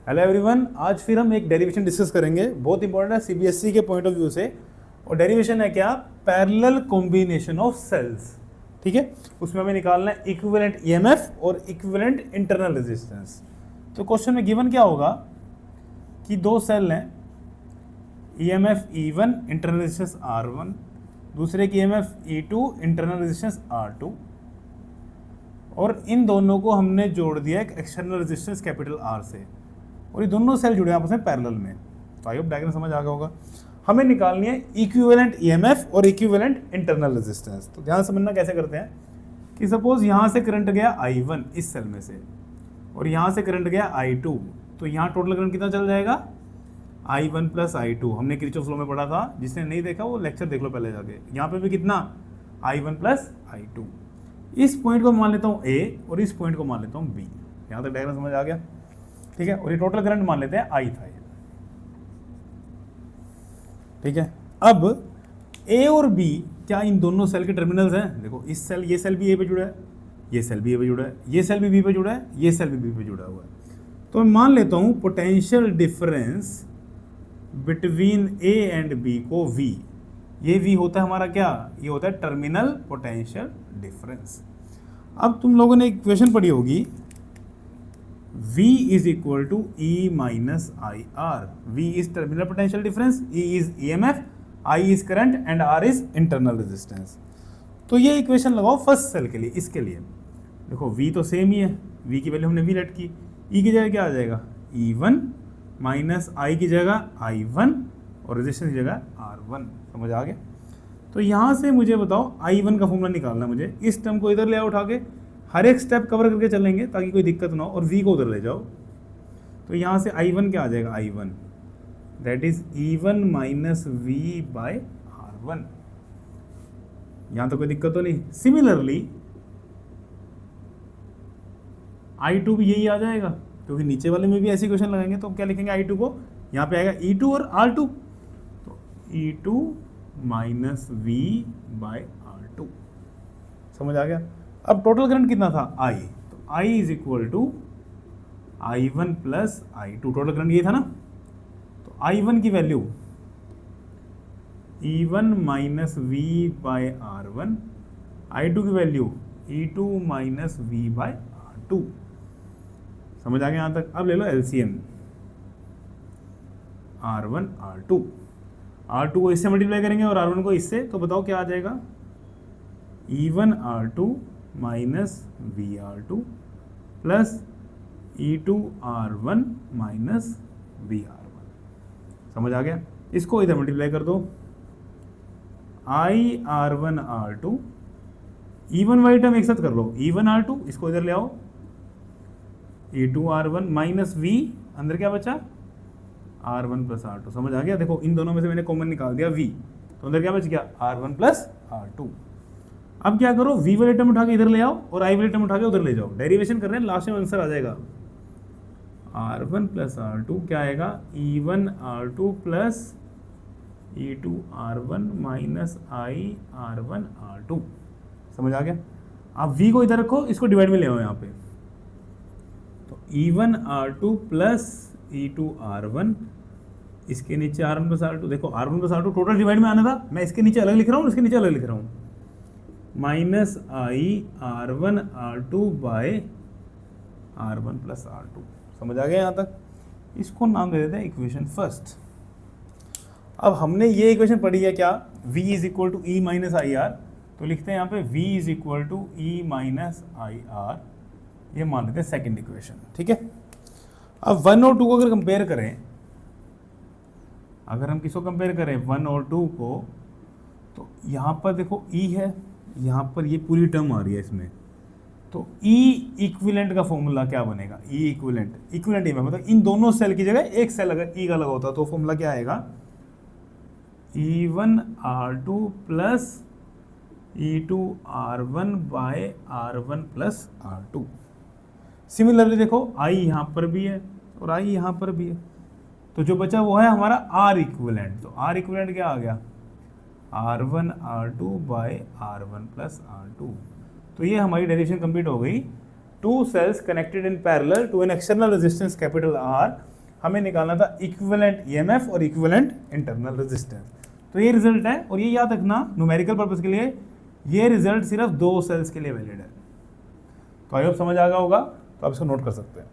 Hello everyone, आज फिर हम एक डेरिवेशन डिस्कस करेंगे। बहुत इंपॉर्टेंट है सीबीएसई के पॉइंट ऑफ व्यू से। और डेरिवेशन है क्या? Parallel combination of cells. ठीक है, उसमें हमें निकालना है इक्विवेलेंट ईएमएफ और इक्विवेलेंट इंटरनल रेजिस्टेंस। तो क्वेश्चन में गिवन क्या होगा कि दो सेल हैं, EMF E1 internal resistance R1, दूसरे की EMF E2 internal resistance R2, और इन दोनों को हमने जोड़ दिया एक एक्सटर्नल रेजिस्टेंस कैपिटल R से, और ये दोनों सेल जुड़े हैं आपस में पैरेलल में। तो आई होप डायग्राम समझ आ गया होगा। हमें निकालनी है इक्विवेलेंट ईएमएफ और इक्विवेलेंट इंटरनल रेजिस्टेंस। तो ध्यान समझना कैसे करते हैं कि सपोज यहाँ से करंट गया I1 इस सेल में से, और यहाँ से करंट गया I2, तो यहाँ टोटल करंट कितना चल जाएगा? I1 plus I2। हमने किरचॉफ लॉ में पढ़ा था, जिसने नहीं देखा वो लेक्चर देख लो पहले जाके। यहाँ पे भी कितना? I1 plus I2। इस पॉइंट को मान लेता हूँ A और इस पॉइंट को मान लेता हूँ B। यहाँ तक डायग्राम समझ आ गया? ठीक है, और ये टोटल करंट मान लेते हैं I था ये। ठीक है, अब A और B क्या इन दोनों सेल के टर्मिनल्स हैं? देखो इस सेल, ये सेल भी A पे जुड़ा है, ये सेल भी A पे जुड़ा है, ये सेल भी B पे जुड़ा है, ये सेल भी B पे जुड़ा हुआ है। तो मैं मान लेता हूँ potential difference between A and B को V। ये V होता है हमारा क्या? ये होता है टर्मिनल पोटेंशियल डिफरेंस। अब तुम लोगों ने इक्वेशन पढ़ी होगी, V is equal to E minus I R. V is terminal potential difference, E is EMF, I is current and R is internal resistance. तो ये इक्वेशन लगाओ फर्स्ट सेल के लिए। इसके लिए देखो V तो सेम ही है, V की वैल्यू हमने V लेट की, E की जगह क्या आ जाएगा? E1 माइनस I की जगह I1 और रेजिस्टेंस की जगह R1। समझ आ गया? तो यहाँ से मुझे बताओ I1 का फॉर्मूला निकालना है मुझे। इस टर्म को इधर ले आओ उठा के, हर एक स्टेप कवर करके चलेंगे ताकि कोई दिक्कत ना हो, और V को उधर ले जाओ। तो यहाँ से I1 क्या आ जाएगा? I1 that is E1 minus V by R1। यहाँ तो कोई दिक्कत तो नहीं। सिमिलरली I2 भी यही आ जाएगा, क्योंकि नीचे वाले में भी ऐसी क्वेश्चन लगाएंगे। तो क्या लिखेंगे I2 को? यहाँ पे आएगा E2 और R2, तो E2 minus V bye R2। समझ आ गया? अब टोटल करंट कितना था? I, तो I is equal to I1 plus I2। Total current ये था ना, तो I1 की value E1 minus V by R1, I2 की value E2 minus V bye R2। समझ आ गया यहाँ तक? अब ले लो LCM, R1 R2। R2 को इससे मल्टीप्लाई करेंगे और R1 को इससे, तो बताओ क्या आ जाएगा? E1 R2 minus VR2 plus E2 R1 minus VR1। समझ आ गया? इसको इधर मल्टीप्लाई कर दो, I R1 R2, E1 Y term एक साथ कर लो, E1 R2, इसको इधर ले आओ, E2 R1 माइनस V, अंदर क्या बचा? R1 plus R2। समझ आ गया? देखो इन दोनों में से मैंने कॉमन निकाल दिया V, तो अंदर क्या बच गया? R1 plus R2। अब क्या करो? V वाले टर्म उठा के इधर ले आओ और I वाले टर्म उठा के उधर ले जाओ। डेरिवेशन कर रहे हैं, लास्ट में आंसर आ जाएगा R1 प्लस R2 क्या आएगा? E1 R2 plus E2 R1 minus I R1 R2। समझ आ गया? आप V को इधर रखो, इसको डिवाइड में ले आओ यहाँ पे, तो E1 R2 plus E2 R1, इसके नीचे R1 प्लस R2। देखो R1 plus R2 total divide में आना था, मैं इसके नीचे अलग लिख रहा हूँ, इसके नीचे अलग लिख रहा हूँ, minus I R1 R2 bye R1 plus R2। समझ आ गया यहाँ तक? इसको नाम दे देते हैं इक्वेशन फर्स्ट। अब हमने ये इक्वेशन पढ़ी है क्या? V is equal to E minus I R, तो लिखते हैं यहाँ पे V is equal to E minus I R. ये मान लेते हैं सेकेंड इक्वेशन। ठीक है, अब 1 और 2 को अगर कंपेयर करें, अगर हम किसको कंपेयर करें 1 और 2 को, तो यहाँ पर देखो E है, यहाँ पर ये पूरी टर्म आ रही है इसमें, तो E इक्विवेलेंट का फॉर्मूला क्या बनेगा? E इक्विवेलेंट, इक्विवेलेंट में मतलब इन दोनों सेल की जगह एक सेल अगर E का लगा होता तो फॉर्मूला क्या आएगा? E1 R2 plus E2 R1 by R1 plus R2। Similarly देखो I यहाँ पर भी है और I यहाँ पर भी है, तो जो बचा वो है हमारा R इक्विवेलेंट। तो R इक्विवेलेंट क्या आ गया? R1 R2 bye R1 plus R2। तो ये हमारी डेरिवेशन कंप्लीट हो गई। Two cells connected in parallel to an external resistance capital R हमें निकालना था इक्विवेलेंट ईएमएफ और इक्विवेलेंट इंटरनल रेजिस्टेंस। तो ये रिजल्ट है, और ये याद रखना न्यूमेरिकल पर्पस के लिए ये रिजल्ट सिर्फ 2 सेल्स के लिए वैलिड है। तो आई होप समझ आ गया होगा, तो आप इसको नोट कर सकते हैं।